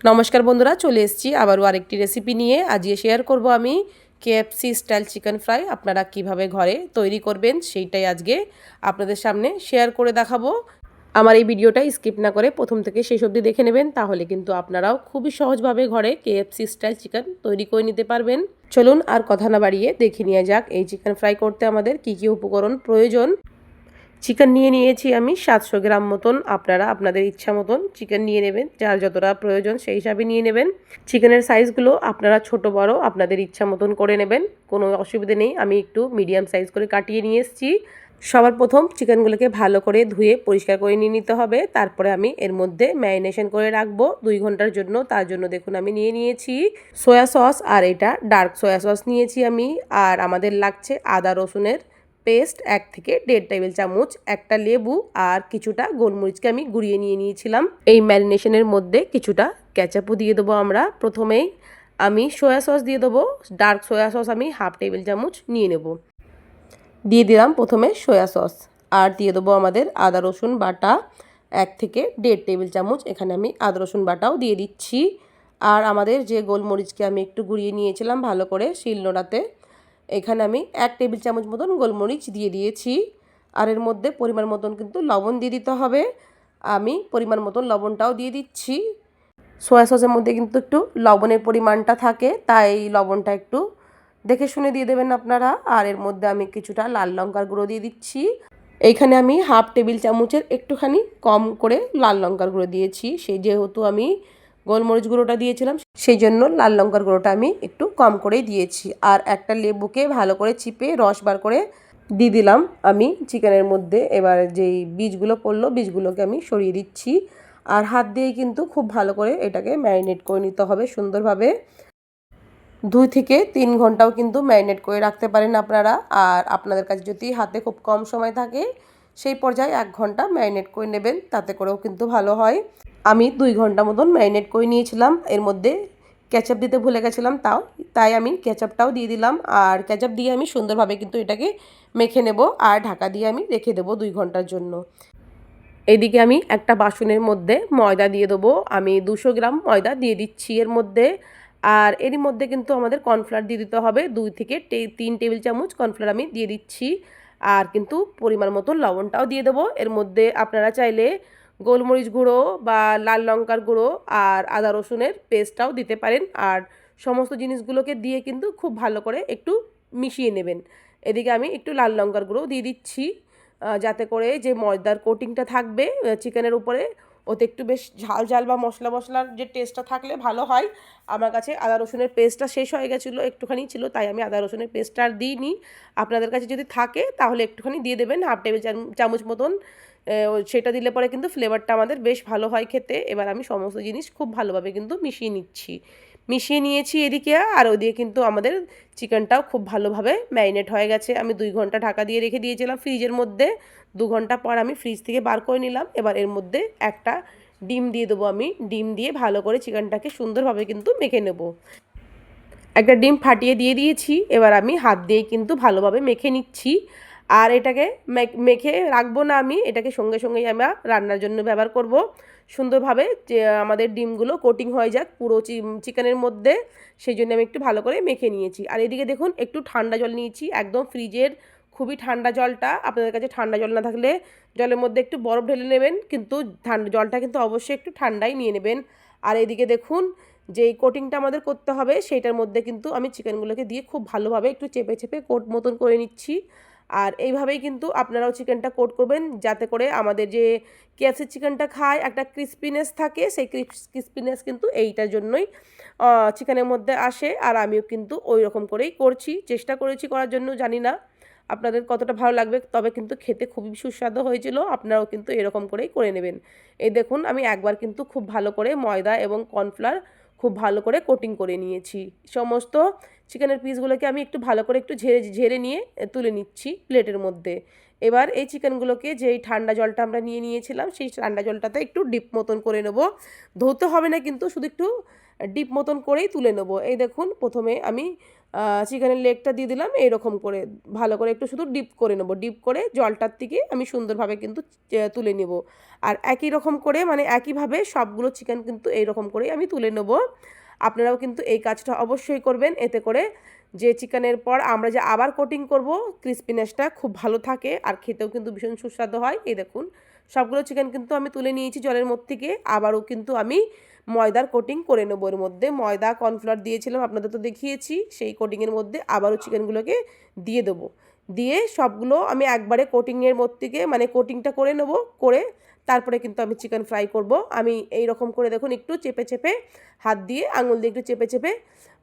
নমস্কার বন্ধুরা, চলে এসেছি আবারও আরেকটি রেসিপি নিয়ে। আজকে শেয়ার করব আমি কেএফসি স্টাইল চিকেন ফ্রাই আপনারা কিভাবে ঘরে তৈরি করবেন সেইটাই আজকে আপনাদের সামনে শেয়ার করে দেখাবো। আমার এই ভিডিওটা স্কিপ না করে প্রথম থেকে শেষ অবধি দেখে নেবেন, তাহলে কিন্তু আপনারাও খুবই সহজভাবে ঘরে কেএফসি স্টাইল চিকেন তৈরি করে নিতে পারবেন। চলুন আর কথা না বাড়িয়ে দেখে নেওয়া যাক এই চিকেন ফ্রাই করতে আমাদের কী কী উপকরণ প্রয়োজন। চিকেন নিয়ে নিয়েছি আমি 700 গ্রাম মতন। আপনারা আপনাদের ইচ্ছা মতন চিকেন নিয়ে নেবেন, যার যতটা প্রয়োজন সেই হিসাবে নিয়ে নেবেন। চিকেনের সাইজগুলো আপনারা ছোট বড় আপনাদের ইচ্ছা মতন করে নেবেন, কোনো অসুবিধে নেই। আমি একটু মিডিয়াম সাইজ করে কাটিয়ে নিয়ে এসেছি। সবার প্রথম চিকেনগুলোকে ভালো করে ধুয়ে পরিষ্কার করে নিয়ে নিতে হবে। তারপরে আমি এর মধ্যে ম্যারিনেশন করে রাখবো 2 ঘন্টার জন্য। তার জন্য দেখুন আমি নিয়ে নিয়েছি সয়া সস, আর এটা ডার্ক সয়া সস নিয়েছি আমি। আর আমাদের লাগছে আদা রসুনের পেস্ট 1 থেকে 1.5 টেবিল চামচ, একটা লেবু আর কিছুটা গোলমরিচকে আমি গুঁড়িয়ে নিয়ে নিয়েছিলাম। এই ম্যারিনেশনের মধ্যে কিছুটা কেচাপও দিয়ে দেবো আমরা। প্রথমেই আমি সয়া সস দিয়ে দেবো। ডার্ক সয়া সস আমি 1/2 টেবিল চামচ নিয়ে নেব। দিয়ে দিলাম প্রথমে সয়া সস, আর দিয়ে দেবো আমাদের আদা রসুন বাটা 1 থেকে 1.5 টেবিল চামচ। এখানে আমি আদা রসুন বাটাও দিয়ে দিচ্ছি। আর আমাদের যে গোলমরিচকে আমি একটু গুঁড়িয়ে নিয়েছিলাম ভালো করে শিলনোড়াতে, এখানে আমি 1 টেবিল চামচ মতন গোলমরিচ দিয়ে দিয়েছি। আর এর মধ্যে পরিমাণ মতন কিন্তু লবণ দিয়ে দিতে হবে। আমি পরিমাণ মতন লবণটাও দিয়ে দিচ্ছি। সয়া সসের মধ্যে কিন্তু একটু লবণের পরিমাণটা থাকে, তাই লবণটা একটু দেখে শুনে দিয়ে দেবেন আপনারা। আর এর মধ্যে আমি কিছুটা লাল লঙ্কার গুঁড়ো দিয়ে দিচ্ছি। এইখানে আমি 1/2 টেবিল চামচের একটুখানি কম করে লাল লঙ্কার গুঁড়ো দিয়েছি। সেই যেহেতু আমি গোলমরিচ গুঁড়োটা দিয়েছিলাম, সেই জন্য লাল লঙ্কার গুঁড়োটা আমি একটু কম করেই দিয়েছি। আর একটা লেবুকে ভালো করে চিপে রস বার করে দিয়ে দিলাম আমি চিকেনের মধ্যে। এবার যেই বীজগুলো পড়লো বীজগুলোকে আমি সরিয়ে দিচ্ছি। আর হাত দিয়েই কিন্তু খুব ভালো করে এটাকে ম্যারিনেট করে নিতে হবে সুন্দরভাবে। 2 থেকে 3 ঘন্টাও কিন্তু ম্যারিনেট করে রাখতে পারেন আপনারা। আর আপনাদের কাছে যদি হাতে খুব কম সময় থাকে, সেই পর্যায়ে 1 ঘন্টা ম্যারিনেট করে নেবেন, তাতে করেও কিন্তু ভালো হয়। আমি 2 ঘন্টা মতন ম্যারিনেট করে নিয়েছিলাম। এর মধ্যে কেচাপ দিতে ভুলে গেছিলাম, তাই আমি কেচাপটাও দিয়ে দিলাম। আর কেচাপ দিয়ে আমি সুন্দরভাবে কিন্তু এটাকে মেখে নেব, আর ঢাকা দিয়ে আমি রেখে দেবো 2 ঘন্টার জন্য। এইদিকে আমি একটা বাসনের মধ্যে ময়দা দিয়ে দেবো। আমি 200 গ্রাম ময়দা দিয়ে দিচ্ছি এর মধ্যে। আর এরই মধ্যে কিন্তু আমাদের কর্নফ্লাওয়ার দিয়ে দিতে হবে। 2 থেকে 3 টেবিল চামচ কর্নফ্লাওয়ার আমি দিয়ে দিচ্ছি। আর কিন্তু পরিমাণ মতো লবণটাও দিয়ে দেবো এর মধ্যে। আপনারা চাইলে গোলমরিচ গুঁড়ো বা লাল লঙ্কার গুঁড়ো আর আদা রসুনের পেস্টটাও দিতে পারেন। আর সমস্ত জিনিসগুলোকে দিয়ে কিন্তু খুব ভালো করে একটু মিশিয়ে নেবেন। এদিকে আমি একটু লাল লঙ্কার গুঁড়ো দিয়ে দিচ্ছি, যাতে করে যে ময়দার কোটিংটা থাকবে চিকেনের উপরে, ওতে একটু বেশ ঝাল ঝাল বা মশলা মশলার যে টেস্টটা থাকলে ভালো হয়। আমার কাছে আদা রসুনের পেস্টটা শেষ হয়ে গেছিলো, একটুখানি ছিল, তাই আমি আদা রসুনের পেস্টটা আর দিইনি। আপনাদের কাছে যদি থাকে তাহলে একটুখানি দিয়ে দেবেন, 1/2 টেবিল চামচ মতন। সেটা দিলে পরে কিন্তু ফ্লেভারটা আমাদের বেশ ভালো হয় খেতে। এবার আমি সমস্ত জিনিস খুব ভালোভাবে কিন্তু মিশিয়ে নিয়েছি এদিকে। আর ওইদিকে কিন্তু আমাদের চিকেনটাও খুব ভালোভাবে ম্যারিনেট হয়ে গেছে। আমি 2 ঘন্টা ঢাকা দিয়ে রেখে দিয়েছিলাম ফ্রিজের মধ্যে। 2 ঘন্টা পর আমি ফ্রিজ থেকে বার করে নিলাম। এবার এর মধ্যে একটা ডিম দিয়ে দেবো আমি। ডিম দিয়ে ভালো করে চিকেনটাকে সুন্দরভাবে কিন্তু মেখে নেব। একটা ডিম ফাটিয়ে দিয়ে দিয়েছি। এবার আমি হাত দিয়েই কিন্তু ভালোভাবে মেখে নিচ্ছি। আর এটাকে মেখে রাখবো না আমি, এটাকে সঙ্গে সঙ্গেই আমরা রান্নার জন্য ব্যবহার করব। সুন্দরভাবে যে আমাদের ডিমগুলো কোটিং হয়ে যাক পুরো চিকেনের মধ্যে, সেই জন্য আমি একটু ভালো করে মেখে নিয়েছি। আর এদিকে দেখুন একটু ঠান্ডা জল নিয়েছি, একদম ফ্রিজের খুবই ঠান্ডা জলটা। আপনাদের কাছে ঠান্ডা জল না থাকলে জলের মধ্যে একটু বরফ ঢেলে নেবেন, কিন্তু ঠান্ডা জলটা কিন্তু অবশ্যই একটু ঠান্ডাই নিয়ে নেবেন। আর এদিকে দেখুন যেই কোটিংটা আমাদের করতে হবে সেইটার মধ্যে কিন্তু আমি চিকেনগুলোকে দিয়ে খুব ভালোভাবে একটু চেপে চেপে কোট মতন করে নিচ্ছি। আর এইভাবেই কিন্তু আপনারাও চিকেনটা কোট করবেন, যাতে করে আমাদের যে কেএফসি চিকেনটা খায় একটা ক্রিস্পিনেস থাকে, সেই ক্রিস্পিনেস কিন্তু এইটার জন্যই চিকেনের মধ্যে আসে। আর আমিও কিন্তু ওই রকম করেই করছি, চেষ্টা করেছি করার জন্য। জানি না আপনাদের কতটা ভালো লাগবে, তবে কিন্তু খেতে খুবই সুস্বাদু হয়েছিল। আপনারাও কিন্তু এরকম করেই করে নেবেন। এই দেখুন আমি একবার কিন্তু খুব ভালো করে ময়দা এবং কর্নফ্লাওয়ার খুব ভালো করে কোটিং করে নিয়েছি। সমস্ত চিকেনের পিসগুলোকে আমি একটু ভালো করে একটু ঝেড়ে নিয়ে তুলে নিচ্ছি প্লেটের মধ্যে। এবার এই চিকেনগুলোকে যেই ঠান্ডা জলটা আমরা নিয়ে নিয়েছিলাম সেই ঠান্ডা জলটাতে একটু ডিপ মতন করে নেব। ধুতে হবে না কিন্তু, শুধু একটু ডিপ মতন করেই তুলে নেব। এই দেখুন প্রথমে আমি চিকেনের লেগটা দিয়ে দিলাম এইরকম করে ভালো করে একটু শুধু ডিপ করে নেবো, ডিপ করে জলটার থেকে আমি সুন্দরভাবে কিন্তু তুলে নেব। আর একই রকম করে মানে একইভাবে সবগুলো চিকেন কিন্তু এইরকম করেই আমি তুলে নেব। আপনারাও কিন্তু এই কাজটা অবশ্যই করবেন, এতে করে যে চিকেনের পর আমরা যে আবার কোটিং করব ক্রিস্পিনেসটা খুব ভালো থাকে আর খেতেও কিন্তু ভীষণ সুস্বাদু হয়। এই দেখুন সবগুলো চিকেন কিন্তু আমি তুলে নিয়েছি জলের মধ্যে থেকে। আবারও কিন্তু আমি ময়দার কোটিং করে নেবো, এর মধ্যে ময়দা কর্নফ্লাওয়ার দিয়েছিলাম আপনাদের তো দেখিয়েছি, সেই কোটিংয়ের মধ্যে আবারও চিকেনগুলোকে দিয়ে দেবো। দিয়ে সবগুলো আমি একবারে কোটিংয়ের মধ্যে থেকে মানে কোটিংটা করে নেব, করে তারপরে কিন্তু আমি চিকেন ফ্রাই করব। আমি এই রকম করে দেখুন একটু চেপে চেপে হাত দিয়ে আঙুল দিয়ে একটু চেপে চেপে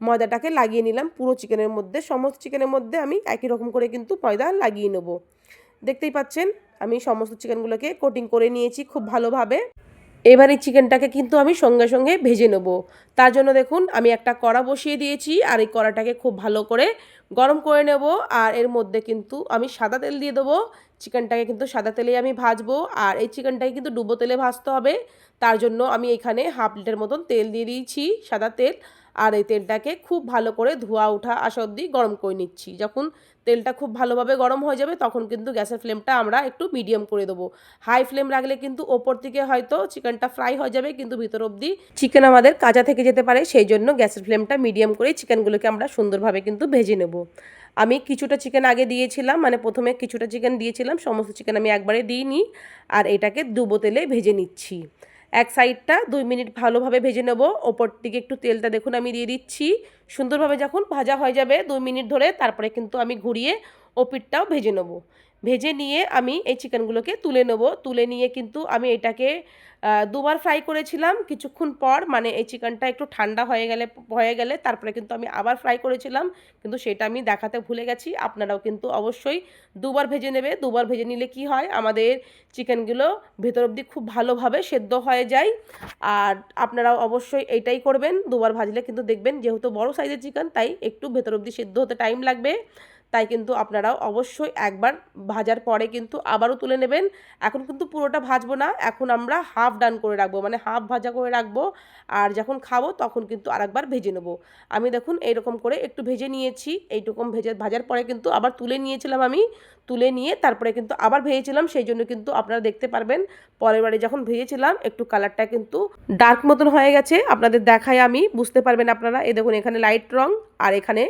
ময়দাটাকে লাগিয়ে নিলাম পুরো চিকেনের মধ্যে। সমস্ত চিকেনের মধ্যে আমি একই রকম করে কিন্তু ময়দা লাগিয়ে নেব। দেখতেই পাচ্ছেন আমি সমস্ত চিকেনগুলোকে কোটিং করে নিয়েছি খুব ভালোভাবে। এবার এই চিকেনটাকে কিন্তু আমি সঙ্গে সঙ্গে ভেজে নেব। তার জন্য দেখুন আমি একটা কড়া বসিয়ে দিয়েছি আর এই কড়াটাকে খুব ভালো করে গরম করে নেব। আর এর মধ্যে কিন্তু আমি সাদা তেল দিয়ে দেবো। চিকেনটাকে কিন্তু সাদা তেলেই আমি ভাজবো আর এই চিকেনটাকে কিন্তু ডুবো তেলে ভাজতে হবে। তার জন্য আমি এখানে 1/2 লিটার মতন তেল দিয়ে দিয়েছি, সাদা তেল। আর এই তেলটাকে খুব ভালো করে ধোঁয়া ওঠা আসা অবধি গরম করে নিচ্ছি। যখন তেলটা খুব ভালোভাবে গরম হয়ে যাবে তখন কিন্তু গ্যাসের ফ্লেমটা আমরা একটু মিডিয়াম করে দেবো। হাই ফ্লেম রাখলে কিন্তু ওপর থেকে হয়তো চিকেনটা ফ্রাই হয়ে যাবে কিন্তু ভিতর অবধি চিকেন আমাদের কাঁচা থেকে যেতে পারে, সেই জন্য গ্যাসের ফ্লেমটা মিডিয়াম করে চিকেনগুলোকে আমরা সুন্দরভাবে কিন্তু ভেজে নেব। আমি কিছুটা চিকেন আগে দিয়েছিলাম, মানে প্রথমে কিছুটা চিকেন দিয়েছিলাম, সমস্ত চিকেন আমি একবারে দিইনি। আর এটাকে ডুবো তেলে ভেজে নিচ্ছি। এক সাইডটা 2 মিনিট ভালোভাবে ভেজে নেব। ওপর থেকে একটু তেলটা দেখুন আমি দিয়ে দিচ্ছি। সুন্দরভাবে যখন ভাজা হয়ে যাবে 2 মিনিট ধরে, তারপরে কিন্তু আমি ঘুরিয়ে ওপিটটাও ভেজে নেব। ভেজে নিয়ে আমি এই চিকেনগুলোকে তুলে নেব। তুলে নিয়ে কিন্তু আমি এটাকে দুবার ফ্রাই করেছিলাম কিছুক্ষণ পর, মানে এই চিকেনটা একটু ঠান্ডা হয়ে গেলে তারপরে কিন্তু আমি আবার ফ্রাই করেছিলাম, কিন্তু সেটা আমি দেখাতে ভুলে গেছি। আপনারাও কিন্তু অবশ্যই দুবার ভেজে নেবে। দুবার ভেজে নিলে কি হয় আমাদের চিকেনগুলো ভেতর অবধি খুব ভালোভাবে সেদ্ধ হয়ে যায়। আর আপনারাও অবশ্যই এইটাই করবেন, দুবার ভাজলে কিন্তু দেখবেন যেহেতু বড় সাইজের চিকেন তাই একটু ভেতর অবধি সেদ্ধ হতে টাইম লাগবে। তাই কিন্তু আপনারাও অবশ্যই একবার ভাজার পরে কিন্তু আবারও তুলে নেবেন। এখন কিন্তু পুরোটা ভাজবো না, এখন আমরা হাফ ডান করে রাখবো, মানে হাফ ভাজা করে রাখবো। আর যখন খাবো তখন কিন্তু আরেকবার ভেজে নেবো। আমি দেখুন এইরকম করে একটু ভেজে নিয়েছি। এইরকম ভাজার পরে কিন্তু আবার তুলে নিয়েছিলাম আমি। তুলে নিয়ে তারপরে কিন্তু আবার ভেজেছিলাম, সেই জন্য কিন্তু আপনারা দেখতে পারবেন পরের বারে যখন ভেজেছিলাম একটু কালারটা কিন্তু ডার্ক মতন হয়ে গেছে। আপনাদের দেখায় আমি বুঝতে পারবেন আপনারা। এই দেখুন এখানে লাইট রং আর এখানে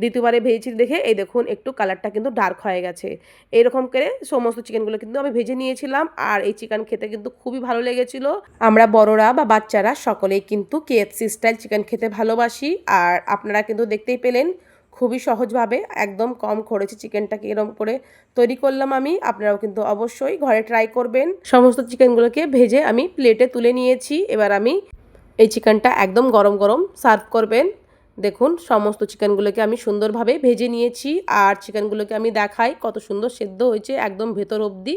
দ্বিতীয়বারে ভেজেছি দেখে এই দেখুন একটু কালারটা কিন্তু ডার্ক হয়ে গেছে। এইরকম করে সমস্ত চিকেনগুলো কিন্তু আমি ভেজে নিয়েছিলাম। আর এই চিকেন খেতে কিন্তু খুবই ভালো লেগেছিল। আমরা বড়রা বা বাচ্চারা সকলেই কিন্তু KFC স্টাইল চিকেন খেতে ভালোবাসি। আর আপনারা কিন্তু দেখতেই পেলেন খুবই সহজভাবে একদম কম খরচে চিকেনটাকে এরকম করে তৈরি করলাম আমি। আপনারাও কিন্তু অবশ্যই ঘরে ট্রাই করবেন। সমস্ত চিকেনগুলোকে ভেজে আমি প্লেটে তুলে নিয়েছি। এবার আমি এই চিকেনটা একদম গরম গরম সার্ভ করবেন। দেখুন সমস্ত চিকেনগুলোকে আমি সুন্দরভাবে ভেজে নিয়েছি আর চিকেনগুলোকে আমি দেখাই কত সুন্দর সেদ্ধ হয়েছে একদম ভেতর অবধি।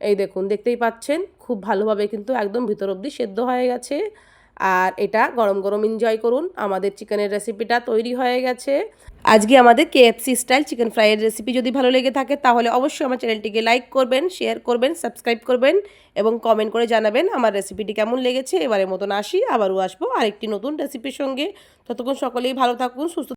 এই দেখুন দেখতেই পাচ্ছেন খুব ভালোভাবে কিন্তু একদম ভেতর অবধি সেদ্ধ হয়ে গেছে। আর এটা গরম গরম এনজয় করুন। আমাদের চিকেনের রেসিপিটা তৈরি হয়ে গেছে। আজকে আমাদের KFC স্টাইল চিকেন ফ্রাইয়ের রেসিপি যদি ভালো লেগে থাকে তাহলে অবশ্যই আমার চ্যানেলটিকে লাইক করবেন, শেয়ার করবেন, সাবস্ক্রাইব করবেন এবং কমেন্ট করে জানাবেন আমার রেসিপিটি কেমন লেগেছে। এবারের মতন আসি, আবারও আসবো আরেকটি নতুন রেসিপির সঙ্গে। ততক্ষণ সকলেই ভালো থাকুন, সুস্থ